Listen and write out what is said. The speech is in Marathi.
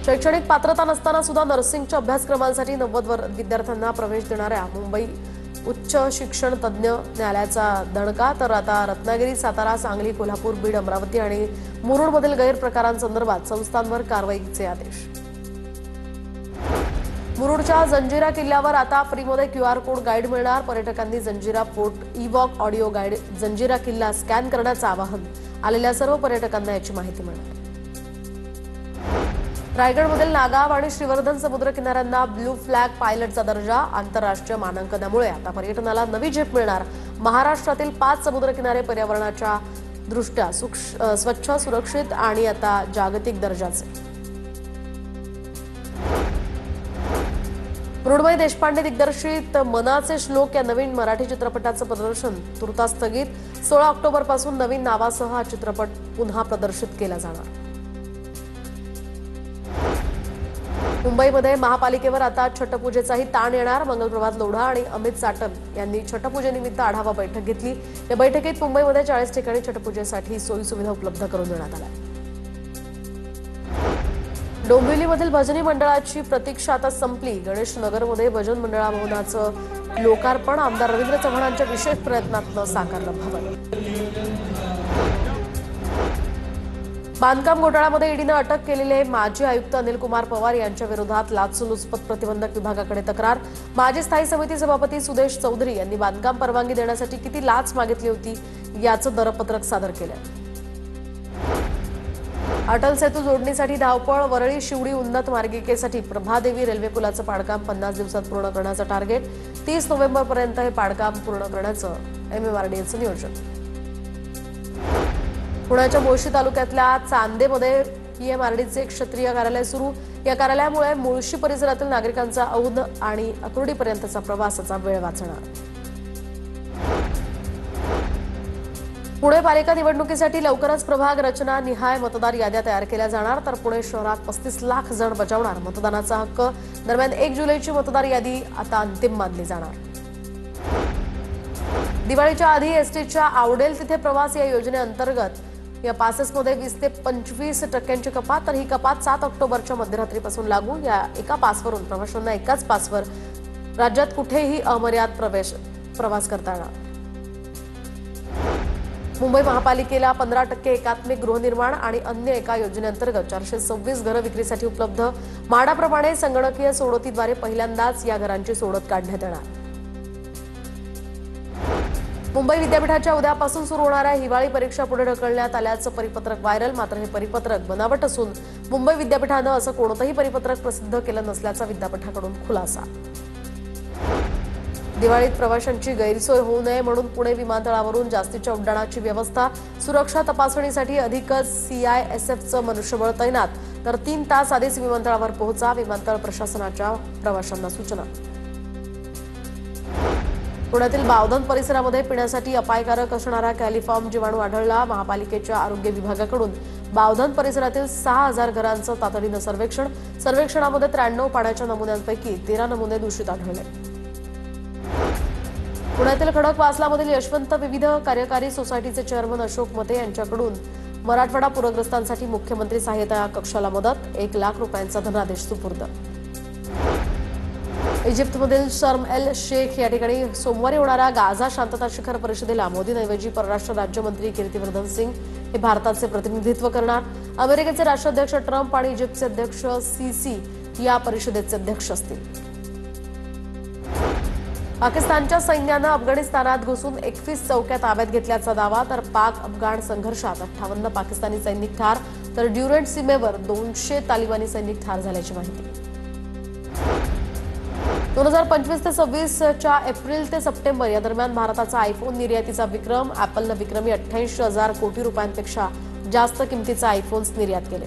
शैक्षणिक पात्रता नसताना सुद्धा नर्सिंगच्या अभ्यासक्रमांसाठी 90 विद्यार्थ्यांना प्रवेश देणाऱ्या मुंबई उच्च शिक्षण तज्ञ न्यायालयाचा दणका। तर आता रत्नागिरी, सातारा, सांगली, कोल्हापूर, बीड, अमरावती आणि मुरुडमधील गैरप्रकारांसंदर्भात संस्थांवर कारवाईचे आदेश। मुरुडच्या जंजिरा किल्ल्यावर आता फ्रीमध्ये QR कोड गाईड मिळणार। पर्यटकांनी Janjira fort E-walk audio guide Janjira किल्ला स्कॅन करण्याचं आवाहन आलेल्या सर्व पर्यटकांना याची माहिती मिळणार। रायगडमधील नागाव आणि श्रीवर्धन समुद्र किनाऱ्यांना ब्लू फ्लॅग पायलटचा दर्जा। आंतरराष्ट्रीय मानांकनामुळे आता पर्यटनाला नवी झेप मिळणार। महाराष्ट्रातील 5 समुद्रकिनारे पर्यावरणाच्या दृष्ट्या स्वच्छ, सुरक्षित आणि आता जागतिक दर्जाचे। मृण्मयी देशपांडे दिग्दर्शित मनाचे श्लोक या नवीन मराठी चित्रपटाचं प्रदर्शन तुर्तास स्थगित। 16 ऑक्टोबरपासून नवीन नावासह हा चित्रपट पुन्हा प्रदर्शित केला जाणार। मुंबईमध्ये महापालिकेवर आता छटपूजेचाही ताण येणार। मंगलप्रभात लोढा आणि अमित साटम यांनी छटपूजेनिमित्त आढावा बैठक घेतली। या बैठकीत मुंबईमध्ये 40 ठिकाणी छटपूजेसाठी सोयीसुविधा उपलब्ध करून देण्यात आल्या। डोंबिवलीमधील भजनी मंडळाची प्रतीक्षा आता संपली। गणेश नगरमध्ये भजन मंडळा भवनाचं लोकार्पण आमदार रवींद्र चव्हाणांच्या विशेष प्रयत्नातून साकारलं भवन। बांधकाम घोटाळ्यामध्ये ईडीनं अटक केलेले माजी आयुक्त अनिल कुमार पवार यांच्या विरोधात लाचलुचपत प्रतिबंधक विभागाकडे तक्रार। माजी स्थायी समिती सभापती सुदेश चौधरी यांनी बांधकाम परवानगी देण्यासाठी किती लाच मागितली होती याचं दरपत्रक सादर केलं। अटल सेतू जोडणीसाठी धावपळ। वरळी शिवडी उन्नत मार्गिकेसाठी प्रभादेवी रेल्वे पुलाचं पाडकाम 50 दिवसात पूर्ण करण्याचं टार्गेट। 30 नोव्हेंबरपर्यंत हे पाडकाम पूर्ण करण्याचं MMRDAचं नियोजन। पुण्याच्या मोर्शी तालुक्यातल्या चांदेमध्ये PMRDचे क्षेत्रीय कार्यालय सुरू। या कार्यालयामुळे मुळशी परिसरातील नागरिकांचा औंध आणि अकुर्डीपर्यंतचा प्रवासाचा वेळ वाचणार। पुणे पालिका निवडणुकीसाठी लवकरच प्रभाग रचना निहाय मतदार याद्या तयार केल्या जाणार। तर पुणे शहरात 35 लाख जण बजावणार मतदानाचा हक्क। दरम्यान 1 जुलैची मतदार यादी आता अंतिम मानली जाणार। दिवाळीच्या आधी एसटीच्या आवडेल तिथे प्रवास या योजनेअंतर्गत या पासेसमध्ये 20 ते 25% कपात। तर ही कपात 7 ऑक्टोबरच्या मध्यरात्रीपासून लागू। या एका पासवरून प्रवाशांना एकाच पासवर राज्यात कुठेही अमर्याद प्रवास करता येणार। मुंबई महापालिकेला 15% एकात्मिक गृहनिर्माण आणि अन्य एका योजनेअंतर्गत 426 घरं विक्रीसाठी उपलब्ध। म्हाडाप्रमाणे संगणकीय सोडतीद्वारे पहिल्यांदाच या घरांची सोडत काढण्यात येणार। मुंबई विद्यापीठाच्या उद्यापासून सुरू होणाऱ्या हिवाळी परीक्षा पुढे ढकलण्यात आल्याचं परिपत्रक व्हायरल। मात्र हे परिपत्रक बनावट असून मुंबई विद्यापीठानं असं कोणतंही परिपत्रक प्रसिद्ध केलं नसल्याचा विद्यापीठाकडून खुलासा। दिवाळीत प्रवाशांची गैरसोय होऊ नये म्हणून पुणे विमानतळावरून जास्तीच्या उड्डाणाची व्यवस्था। सुरक्षा तपासणीसाठी अधिकच CISFचं मनुष्यबळ तैनात। तर 3 तास आधीच विमानतळावर पोहोचा, विमानतळ प्रशासनाच्या प्रवाशांना सूचना। पुण्यातील बावधन परिसरामध्ये पिण्यासाठी अपायकारक असणारा कॅलिफॉर्म जीवाणू आढळला। महापालिकेच्या आरोग्य विभागाकडून बावधन परिसरातील 6000 घरांचं तातडीनं सर्वेक्षण। सर्वेक्षणामध्ये 93 पाण्याच्या नमुन्यांपैकी 13 नमुने दूषित आढळले। पुण्यातील खडकवासलामधील यशवंत विविध कार्यकारी सोसायटीचे चेअरमन अशोक मते यांच्याकडून मराठवाडा पूरग्रस्तांसाठी मुख्यमंत्री सहाय्यता कक्षाला मदत। 1 लाख रुपयांचा धनादेश सुपूर्द। इजिप्तमधील शर्म एल शेख या ठिकाणी सोमवारी होणाऱ्या गाझा शांतता शिखर परिषदेला मोदींऐवजी परराष्ट्र राज्यमंत्री कीर्तिवर्धन सिंग हे भारताचे प्रतिनिधित्व करणार। अमेरिकेचे राष्ट्राध्यक्ष ट्रम्प आणि इजिप्तचे अध्यक्ष सीसी या परिषदेचे अध्यक्ष असतील। पाकिस्तानच्या सैन्यानं अफगाणिस्तानात घुसून 21 चौक्या ताब्यात घेतल्याचा दावा। तर पाक अफगाण संघर्षात 58 पाकिस्तानी सैनिक ठार। तर ड्युरंट सीमेवर 200 तालिबानी सैनिक ठार झाल्याची माहिती। 2025 ते 26च्या एप्रिल ते सप्टेंबर या दरम्यान भारताचा आयफोन निर्यातीचा विक्रम। ॲपलनं विक्रमी 88,000 कोटी रुपयांपेक्षा जास्त किमतीचे आयफोन्स निर्यात केले।